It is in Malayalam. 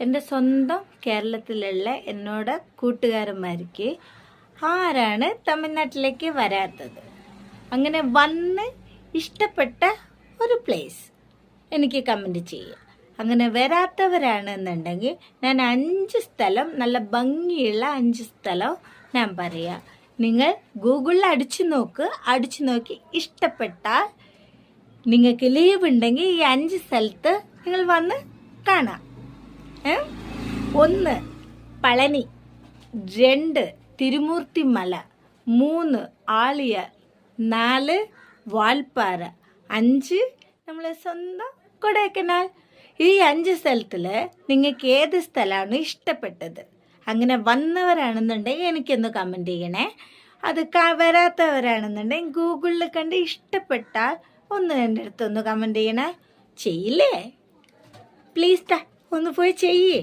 എൻ്റെ സ്വന്തം കേരളത്തിലുള്ള എന്നോട് കൂട്ടുകാരന്മാർക്ക് ആരാണ് തമിഴ്നാട്ടിലേക്ക് വരാത്തത്? അങ്ങനെ വന്ന് ഇഷ്ടപ്പെട്ട ഒരു പ്ലേസ് എനിക്ക് കമൻറ്റ് ചെയ്യുക. അങ്ങനെ വരാത്തവരാണെന്നുണ്ടെങ്കിൽ ഞാൻ 5 സ്ഥലം, നല്ല ഭംഗിയുള്ള 5 സ്ഥലം ഞാൻ പറയാം. നിങ്ങൾ ഗൂഗിളിൽ അടിച്ചു നോക്കി ഇഷ്ടപ്പെട്ടാൽ നിങ്ങൾക്ക് ലീവ് ഉണ്ടെങ്കിൽ ഈ 5 സ്ഥലത്ത് നിങ്ങൾ വന്ന് കാണാം. 1 പളനി, 2 തിരുമൂർത്തി മല, 3 ആളിയാർ, 4 വാൽപ്പാറ, 5 നമ്മളെ സ്വന്തം കൊടൈക്കനാൽ. ഈ 5 സ്ഥലത്തിൽ നിങ്ങൾക്ക് ഏത് സ്ഥലമാണ് ഇഷ്ടപ്പെട്ടത്? അങ്ങനെ വന്നവരാണെന്നുണ്ടെങ്കിൽ എനിക്കൊന്ന് കമൻറ്റ് ചെയ്യണേ. അത് വരാത്തവരാണെന്നുണ്ടെങ്കിൽ ഗൂഗിളിൽ കണ്ട് ഇഷ്ടപ്പെട്ടാൽ ഒന്ന് എൻ്റെ അടുത്തൊന്ന് കമൻറ്റ് ചെയ്യണേ. ചെയ്യില്ലേ? പ്ലീസ് ഒന്ന് പോയി ചെയ്യേ.